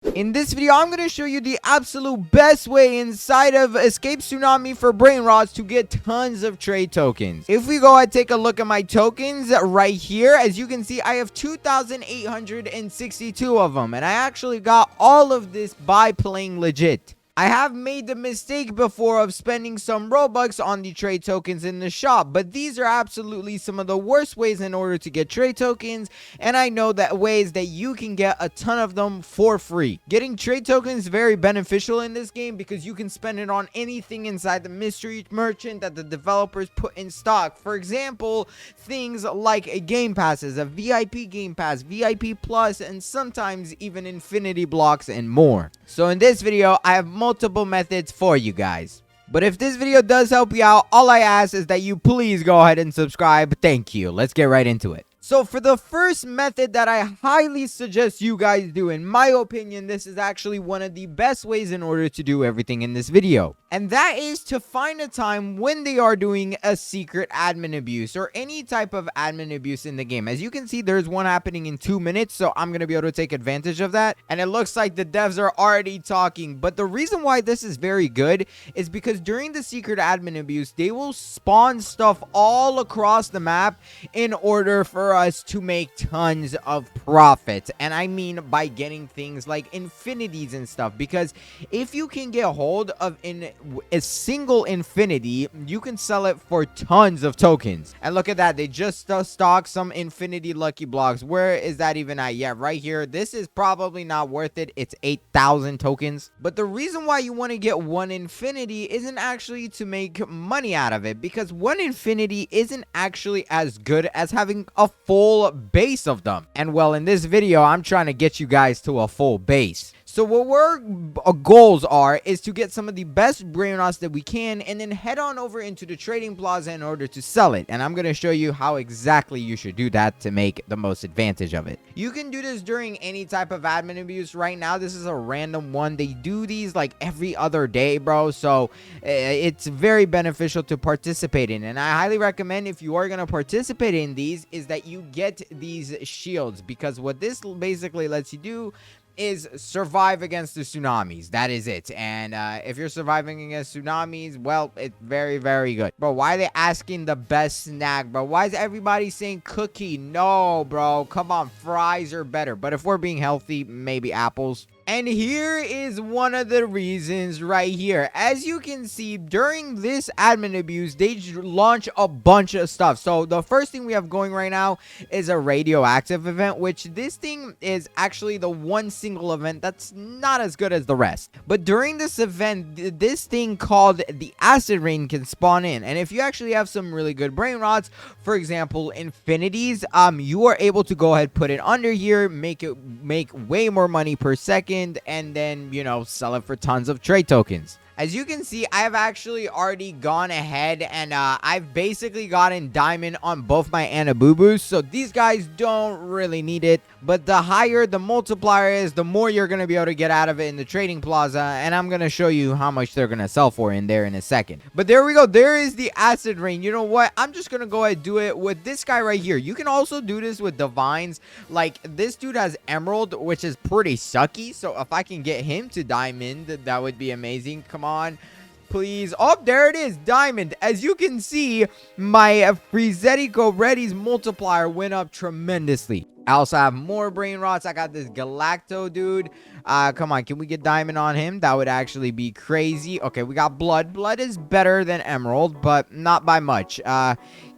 In this video, I'm going to show you the absolute best way inside of Escape Tsunami for Brainrots to get tons of trade tokens. If we go ahead, take a look at my tokens right here. As you can see, I have 2,862 of them, and I actually got all of this by playing legit. I have made the mistake before of spending some Robux on the trade tokens in the shop, but these are absolutely some of the worst ways in order to get trade tokens, and I know that ways that you can get a ton of them for free. Getting trade tokens is very beneficial in this game because you can spend it on anything inside the mystery merchant that the developers put in stock. For example, things like game passes, a VIP game pass, VIP plus, and sometimes even infinity blocks and more. So in this video, I have multiple methods for you guys. But if this video does help you out, all I ask is that you please go ahead and subscribe. Thank you. Let's get right into it. So for the first method that I highly suggest you guys do, in my opinion, this is actually one of the best ways in order to do everything in this video. And that is to find a time when they are doing a secret admin abuse or any type of admin abuse in the game. As you can see, there's one happening in 2 minutes, so I'm going to be able to take advantage of that. And it looks like the devs are already talking. But the reason why this is very good is because during the secret admin abuse, they will spawn stuff all across the map in order for us to make tons of profit. And I mean by getting things like infinities and stuff, because if you can get hold of a single infinity, you can sell it for tons of tokens. And look at that, they just stocked some infinity lucky blocks. Where is that even at? Yeah, right here. This is probably not worth it. It's 8,000 tokens. But the reason why you want to get one infinity isn't actually to make money out of it, because one infinity isn't actually as good as having a full base of them. And well, in this video, I'm trying to get you guys to a full base. So what our goals are is to get some of the best Brainrots that we can and then head on over into the trading plaza in order to sell it. And I'm going to show you how exactly you should do that to make the most advantage of it. You can do this during any type of admin abuse. Right now, this is a random one. They do these like every other day, bro. So it's very beneficial to participate in. And I highly recommend, if you are going to participate in these, is that you get these shields, because what this basically lets you do is survive against the tsunamis. That is it. And if you're surviving against tsunamis, well, it's very, very good. Bro, why are they asking the best snack, bro? Why is everybody saying cookie? No, bro. Come on, fries are better. But if we're being healthy, maybe apples. And here is one of the reasons right here. As you can see, during this admin abuse, they launch a bunch of stuff. So the first thing we have going right now is a radioactive event, which this thing is actually the one single event that's not as good as the rest. But during this event, this thing called the acid rain can spawn in. And if you actually have some really good Brainrots, for example, infinities, you are able to go ahead, put it under here, make way more money per second, and then, you know, sell it for tons of trade tokens. As you can see, I have actually already gone ahead and I've basically gotten diamond on both my Anabubus. So these guys don't really need it. But the higher the multiplier is, the more you're going to be able to get out of it in the trading plaza. And I'm going to show you how much they're going to sell for in there in a second. But there we go. There is the acid rain. You know what? I'm just going to go ahead and do it with this guy right here. You can also do this with divines. Like, this dude has emerald, which is pretty sucky. So if I can get him to diamond, that would be amazing. Come on, please. Oh, there it is, diamond. As you can see, my Frizetico Reddy's multiplier went up tremendously. I also have more Brainrots. I got this Galacto dude. Come on, can we get diamond on him? That would actually be crazy. Okay, we got blood. Blood is better than emerald, but not by much.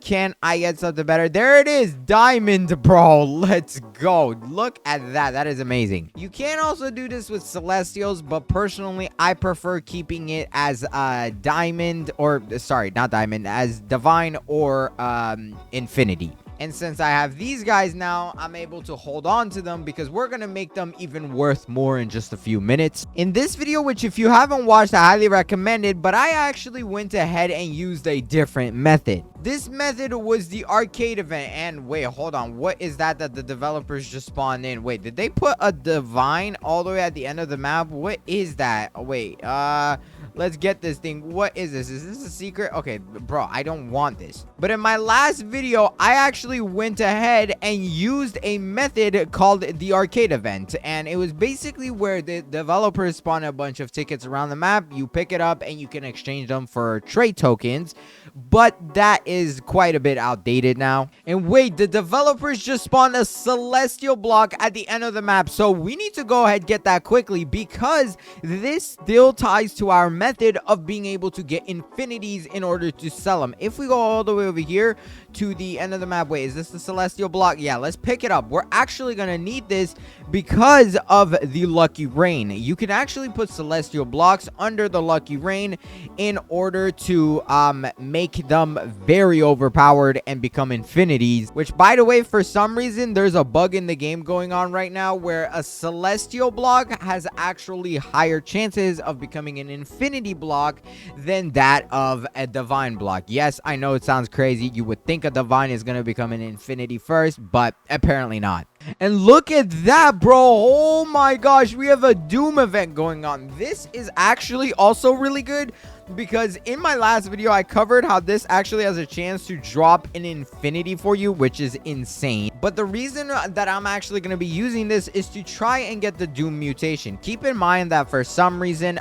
Can I get something better? There it is, diamond, bro. Let's go. Look at that. That is amazing. You can also do this with celestials, but personally, I prefer keeping it as diamond, or sorry, not diamond, as divine or infinity. And since I have these guys now, I'm able to hold on to them because we're going to make them even worth more in just a few minutes. In this video, which if you haven't watched, I highly recommend it, but I actually went ahead and used a different method. This method was the arcade event. And wait, hold on. What is that the developers just spawned in? Wait, did they put a divine all the way at the end of the map? What is that? Oh, wait, Let's get this thing. What is this? Is this a secret? Okay, bro, I don't want this. But in my last video, I actually went ahead and used a method called the arcade event. And it was basically where the developers spawn a bunch of tickets around the map. You pick it up and you can exchange them for trade tokens. But that is quite a bit outdated now. And wait, the developers just spawned a celestial block at the end of the map. So we need to go ahead and get that quickly, because this still ties to our method of being able to get infinities in order to sell them. If we go all the way over here to the end of the map, wait, is this the celestial block? Yeah, let's pick it up. We're actually gonna need this because of the lucky rain. You can actually put celestial blocks under the lucky rain in order to make them very overpowered and become infinities, which, by the way, for some reason there's a bug in the game going on right now where a celestial block has actually higher chances of becoming an infinity block than that of a divine block. Yes, I know it sounds crazy. You would think a divine is going to become an infinity first, but apparently not. And look at that, bro. Oh my gosh, we have a doom event going on. This is actually also really good, because in my last video I covered how this actually has a chance to drop an infinity for you, which is insane. But the reason that I'm actually going to be using this is to try and get the doom mutation. Keep in mind that for some reason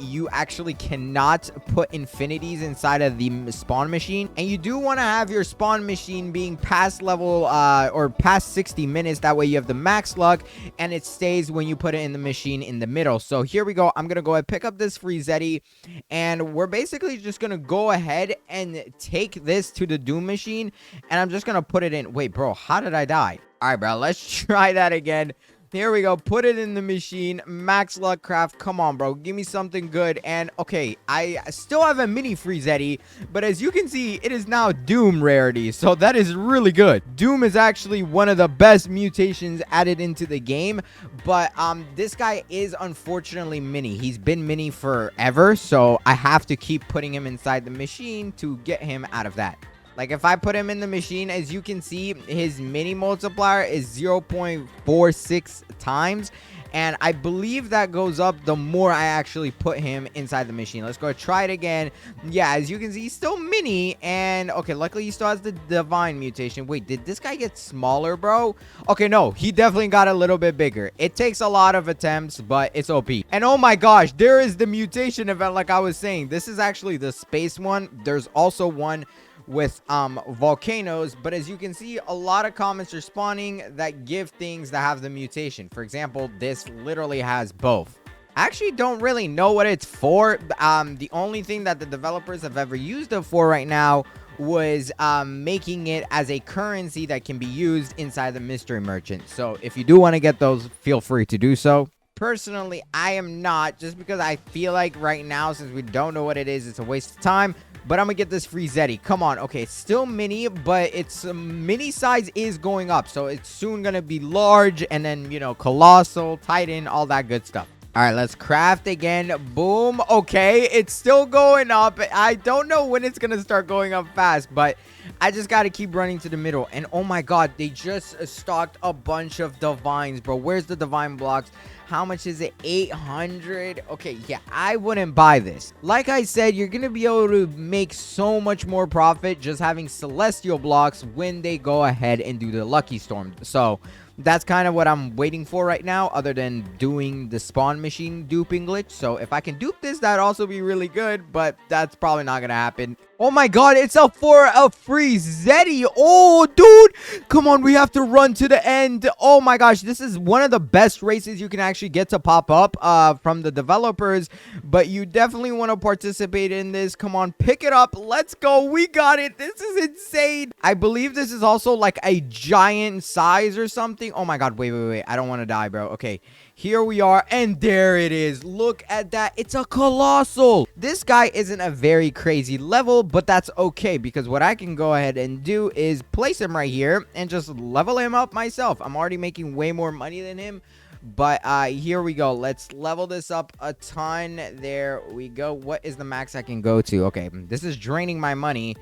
you actually cannot put infinities inside of the spawn machine, and you do want to have your spawn machine being past level or past 60 minutes. That way you have the max luck, and it stays when you put it in the machine in the middle. So here we go. I'm gonna go ahead and pick up this free Zeddy, and we're basically just gonna go ahead and take this to the doom machine, and I'm just gonna put it in. Wait, bro, how did I die? All right, bro, let's try that again. Here we go. Put it in the machine. Max luck craft. Come on, bro. Give me something good. And okay, I still have a mini free Zeddy, but as you can see, it is now Doom rarity. So that is really good. Doom is actually one of the best mutations added into the game, but this guy is unfortunately mini. He's been mini forever, so I have to keep putting him inside the machine to get him out of that. Like, if I put him in the machine, as you can see, his mini multiplier is 0.46 times. And I believe that goes up the more I actually put him inside the machine. Let's go try it again. Yeah, as you can see, he's still mini. And, okay, luckily he still has the divine mutation. Wait, did this guy get smaller, bro? Okay, no, he definitely got a little bit bigger. It takes a lot of attempts, but it's OP. And oh my gosh, there is the mutation event like I was saying. This is actually the space one. There's also one with volcanoes, but as you can see, a lot of comments are spawning that give things that have the mutation. For example, this literally has both. I actually don't really know what it's for. The only thing that the developers have ever used it for right now was making it as a currency that can be used inside the mystery merchant. So if you do want to get those, feel free to do so. Personally, I am not, just because I feel like right now, since we don't know what it is, it's a waste of time. But I'm gonna get this free Zeddy. Come on. Okay, it's still mini, but its mini size is going up. So it's soon gonna be large, and then, you know, colossal, titan, all that good stuff. All right, let's craft again. Boom. Okay, it's still going up. I don't know when it's gonna start going up fast, but I just gotta keep running to the middle. And oh my god, they just stocked a bunch of divines, bro. Where's the divine blocks? How much is it? 800. Okay, yeah, I wouldn't buy this. Like I said, you're gonna be able to make so much more profit just having celestial blocks when they go ahead and do the lucky storm. So that's kind of what I'm waiting for right now, other than doing the spawn machine duping glitch. So if I can dupe this, that'd also be really good, but that's probably not gonna happen. Oh my god, it's up for a free Zeddy. Oh, dude, come on, we have to run to the end. Oh my gosh, this is one of the best races you can actually get to pop up from the developers, but you definitely want to participate in this. Come on, pick it up. Let's go. We got it. This is insane. I believe this is also like a giant size or something. Oh my god, wait. I don't want to die, bro. Okay. Here we are, and there it is. Look at that. It's a colossal. This guy isn't a very crazy level, but that's okay, because what I can go ahead and do is place him right here and just level him up myself. I'm already making way more money than him, But here we go. Let's level this up a ton. There we go. What is the max I can go to? Okay, this is draining my money,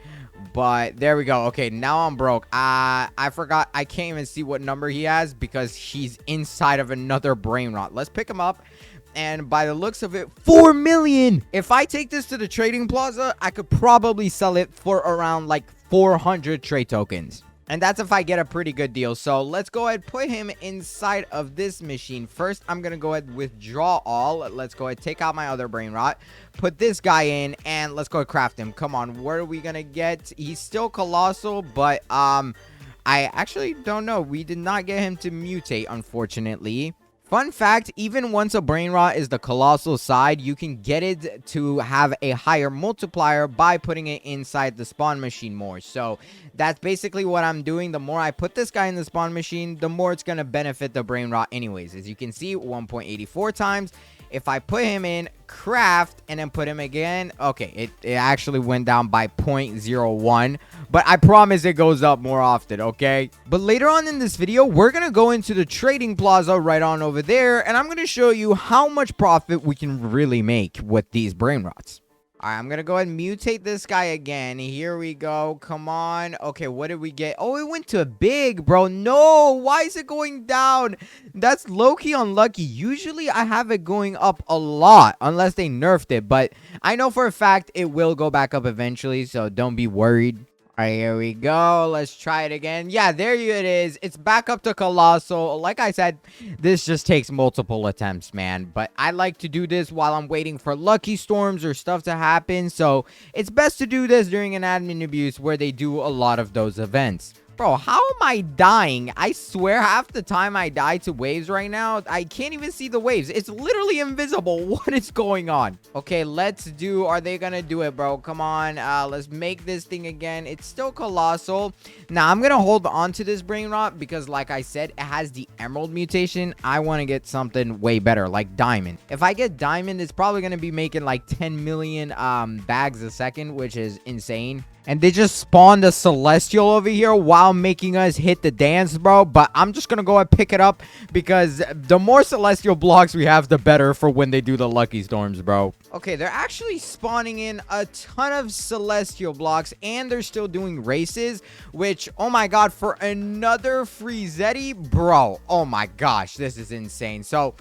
but there we go. Okay, now I'm broke. I forgot. I can't even see what number he has because he's inside of another brain rot. Let's pick him up. And by the looks of it, 4 million. If I take this to the trading plaza, I could probably sell it for around like 400 trade tokens. And that's if I get a pretty good deal. So let's go ahead, put him inside of this machine. First, I'm going to go ahead, withdraw all. Let's go ahead, take out my other brain rot. Put this guy in, and let's go craft him. Come on, what are we going to get? He's still colossal, but I actually don't know. We did not get him to mutate, unfortunately. Fun fact, even once a brain rot is the colossal side, you can get it to have a higher multiplier by putting it inside the spawn machine more. So that's basically what I'm doing. The more I put this guy in the spawn machine, the more it's going to benefit the brain rot anyways. As you can see, 1.84 times. If I put him in craft and then put him again, okay, it actually went down by 0.01, but I promise it goes up more often, okay? But later on in this video, we're gonna go into the trading plaza right on over there, and I'm gonna show you how much profit we can really make with these brain rots. All right, I'm going to go ahead and mutate this guy again. Here we go. Come on. Okay, what did we get? Oh, it went to big, bro. No, why is it going down? That's low-key unlucky. Usually, I have it going up a lot, unless they nerfed it. But I know for a fact it will go back up eventually, so don't be worried. All right, here we go. Let's try it again. Yeah, there it is. It's back up to colossal. Like I said, this just takes multiple attempts, man. But I like to do this while I'm waiting for lucky storms or stuff to happen. So it's best to do this during an admin abuse where they do a lot of those events. Bro, how am I dying? I swear half the time I die to waves right now, I can't even see the waves. It's literally invisible. What is going on? Okay, let's do... Are they gonna do it, bro? Come on. Let's make this thing again. It's still colossal. Now, I'm gonna hold on to this brain rot because, like I said, it has the emerald mutation. I want to get something way better, like diamond. If I get diamond, it's probably gonna be making like 10 million bags a second, which is insane. And they just spawned a celestial over here while making us hit the dance, bro. But I'm just going to go and pick it up because the more celestial blocks we have, the better for when they do the lucky storms, bro. Okay, they're actually spawning in a ton of celestial blocks and they're still doing races, which, oh my god, for another free Zeddy, bro. Oh my gosh, this is insane. So...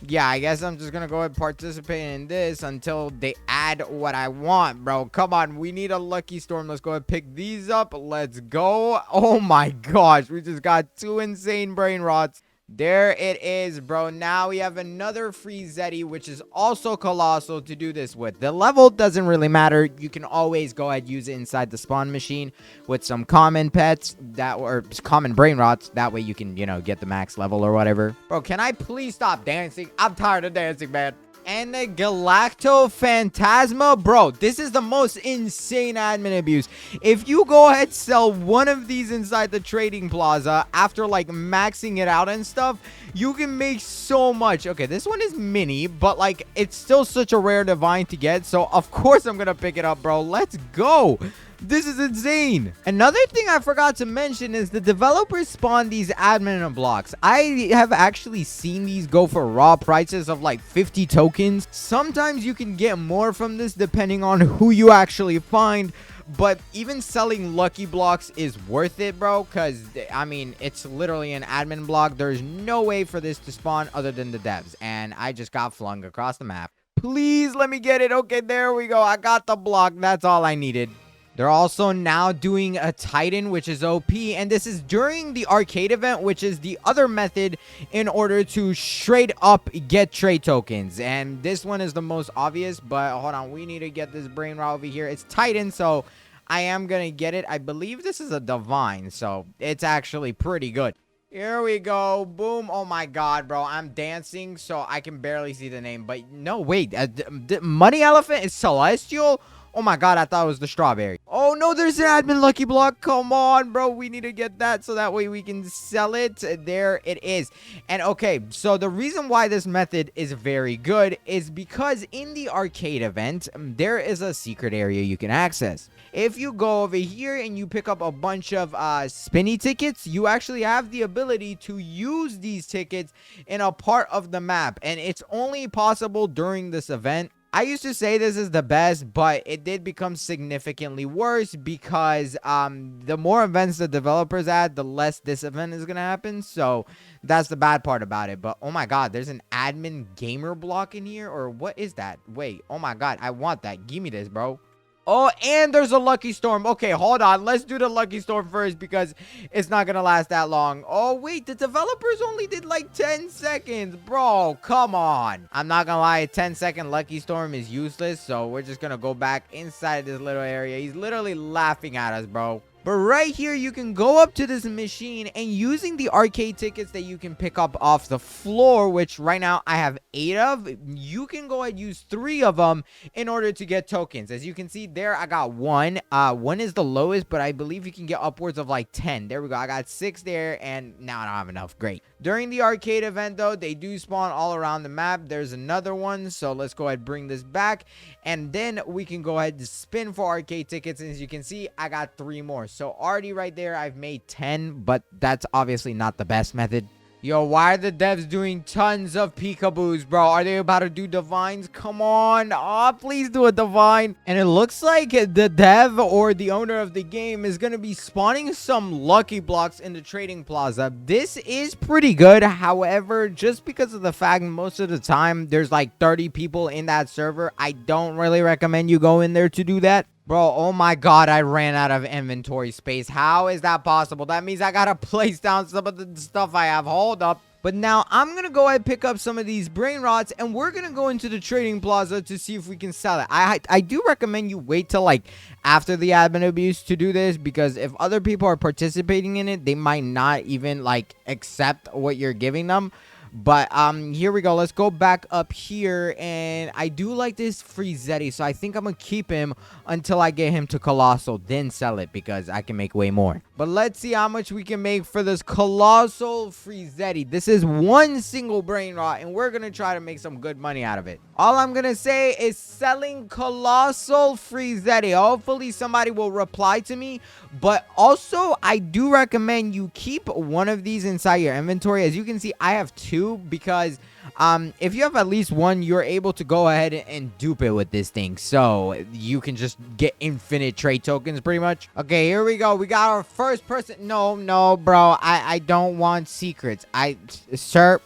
yeah, I guess I'm just gonna go ahead and participate in this until they add what I want, bro. Come on, we need a lucky storm. Let's go ahead and pick these up. Let's go. Oh my gosh, we just got 2 insane brain rots. There it is, bro. Now we have another free Zeddy, which is also colossal to do this with. The level doesn't really matter. You can always go ahead and use it inside the spawn machine with some common pets or common brain rots. That way you can, you know, get the max level or whatever. Bro, can I please stop dancing? I'm tired of dancing, man. And the Galacto Phantasma, bro, this is the most insane admin abuse. If you go ahead sell one of these inside the trading plaza after like maxing it out and stuff, you can make so much. Okay, this one is mini, but like it's still such a rare divine to get, so of course I'm gonna pick it up, bro. Let's go. This is insane. Another thing I forgot to mention is the developers spawn these admin blocks. I have actually seen these go for raw prices of like 50 tokens. Sometimes you can get more from this depending on who you actually find. But even selling lucky blocks is worth it, bro, because, I mean, it's literally an admin block. There's no way for this to spawn other than the devs. And I just got flung across the map. Please let me get it. Okay, there we go. I got the block. That's all I needed. They're also now doing a Titan, which is OP, and this is during the arcade event, which is the other method in order to straight up get trade tokens. And this one is the most obvious, but hold on, we need to get this brain rot over here. It's Titan, so I am gonna get it. I believe this is a divine, so it's actually pretty good. Here we go. Boom. Oh my god, bro. I'm dancing, so I can barely see the name. But no, wait. The money elephant is celestial? Oh my god, I thought it was the strawberry. Oh no, there's an admin lucky block. Come on, bro. We need to get that so that way we can sell it. There it is. And okay, so the reason why this method is very good is because in the arcade event, there is a secret area you can access. If you go over here and you pick up a bunch of spinny tickets, you actually have the ability to use these tickets in a part of the map. And it's only possible during this event. I used to say this is the best, but it did become significantly worse because the more events the developers add, the less this event is going to happen. So that's the bad part about it. But oh my god, there's an admin gamer block in here, or what is that? Wait, oh my god, I want that. Give me this, bro. Oh, and there's a lucky storm. Okay, hold on. Let's do the lucky storm first because it's not going to last that long. Oh, wait. The developers only did like 10 seconds. Bro, come on. I'm not going to lie. A 10-second lucky storm is useless. So we're just going to go back inside this little area. He's literally laughing at us, bro. But right here, you can go up to this machine and using the arcade tickets that you can pick up off the floor, which right now I have 8 of, you can go ahead and use 3 of them in order to get tokens. As you can see there, I got 1. 1 is the lowest, but I believe you can get upwards of like 10. There we go. I got 6 there, and now I don't have enough. Great. During the arcade event, though, they do spawn all around the map. There's another one, so let's go ahead and bring this back, and then we can go ahead and spin for arcade tickets. And as you can see, I got 3 more. So already right there, I've made 10, but that's obviously not the best method. Yo, why are the devs doing tons of peekaboos, bro? Are they about to do divines? Come on. Oh, please do a divine. And it looks like the dev or the owner of the game is going to be spawning some lucky blocks in the trading plaza. This is pretty good. However, just because of the fact most of the time there's like 30 people in that server, I don't really recommend you go in there to do that. Bro, oh my god, I ran out of inventory space. How is that possible? That means I gotta place down some of the stuff I have. Hold up. But now I'm gonna go ahead and pick up some of these brain rots, and we're gonna go into the trading plaza to see if we can sell it. I do recommend you wait till like after the admin abuse to do this, because if other people are participating in it, they might not even like accept what you're giving them. But here we go. Let's go back up here, and I do like this Frizetti, so I think I'm gonna keep him until I get him to Colossal, then sell it because I can make way more. But let's see how much we can make for this Colossal Frizetti. This is one single brain rot, and we're gonna try to make some good money out of it. All I'm gonna say is selling Colossal Frizetti. Hopefully somebody will reply to me, but also I do recommend you keep one of these inside your inventory. As you can see, I have 2 because if you have at least 1, you're able to go ahead and dupe it with this thing, so you can just get infinite trade tokens pretty much. Okay, here we go. We got our first person. No, bro, I don't want secrets. Sir,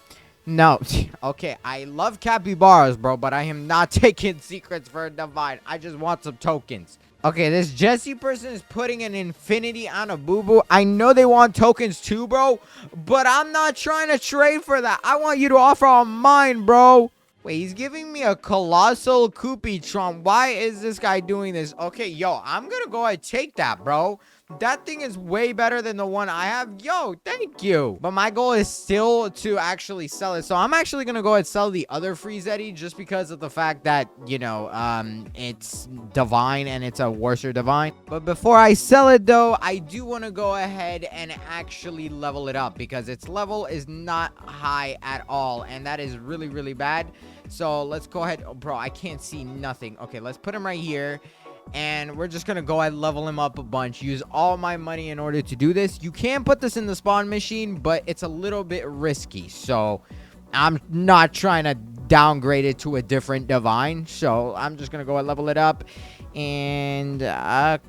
no. Okay, I love capybaras, bro, but I am not taking secrets for a divine. I just want some tokens. Okay, this Jesse person is putting an infinity on a boo-boo. I know they want tokens too, bro, but I'm not trying to trade for that. I want you to offer on mine, bro. Wait, he's giving me a Colossal Koopy-tron. Why is this guy doing this? Okay, yo, I'm gonna go ahead and take that, bro. That thing is way better than the one I have. Yo, thank you. But my goal is still to actually sell it. So I'm actually going to go ahead and sell the other Frizetti just because of the fact that, you know, it's divine and it's a worser divine. But before I sell it, though, I do want to go ahead and actually level it up because its level is not high at all. And that is really, really bad. So let's go ahead. Oh, bro, I can't see nothing. Okay, let's put him right here. And we're just gonna go ahead and level him up a bunch. Use all my money in order to do this. You can put this in the spawn machine, but it's a little bit risky. So I'm not trying to downgrade it to a different divine. So I'm just gonna go ahead and level it up. And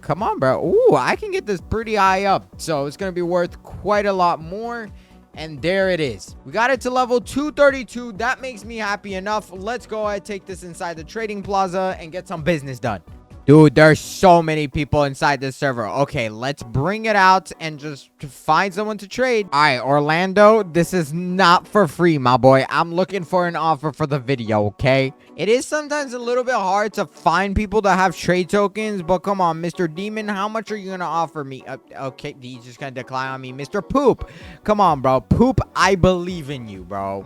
come on, bro. Ooh, I can get this pretty high up. So it's gonna be worth quite a lot more. And there it is. We got it to level 232. That makes me happy enough. Let's go ahead and take this inside the trading plaza and get some business done. Dude, there's so many people inside this server. Okay, let's bring it out and just find someone to trade. All right, Orlando, this is not for free, my boy. I'm looking for an offer for the video, okay? It is sometimes a little bit hard to find people that have trade tokens, but come on, Mr. Demon, how much are you going to offer me? Okay, he's just going to decline on me. Mr. Poop, come on, bro. Poop, I believe in you, bro.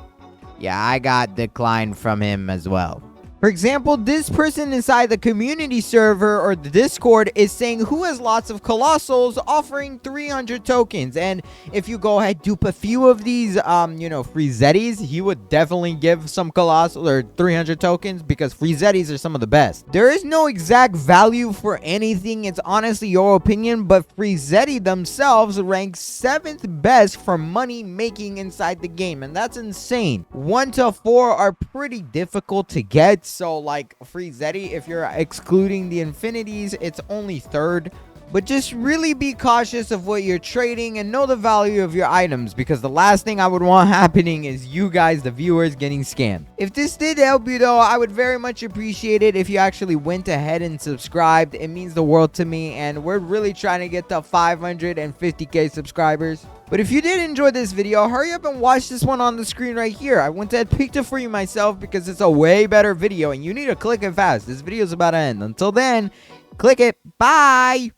Yeah, I got declined from him as well. For example, this person inside the community server or the Discord is saying who has lots of colossals, offering 300 tokens. And if you go ahead, dupe a few of these, free Zetis, he would definitely give some colossal or 300 tokens, because free Zetis are some of the best. There is no exact value for anything. It's honestly your opinion, but free Zeti themselves rank 7th best for money making inside the game. And that's insane. 1 to 4 are pretty difficult to get. So like free Zeti, if you're excluding the infinities, it's only 3rd. But just really be cautious of what you're trading and know the value of your items, because the last thing I would want happening is you guys, the viewers, getting scammed. If this did help you though, I would very much appreciate it if you actually went ahead and subscribed. It means the world to me, and we're really trying to get to 550k subscribers. But if you did enjoy this video, hurry up and watch this one on the screen right here. I went ahead and picked it for you myself because it's a way better video and you need to click it fast. This video is about to end. Until then, click it. Bye.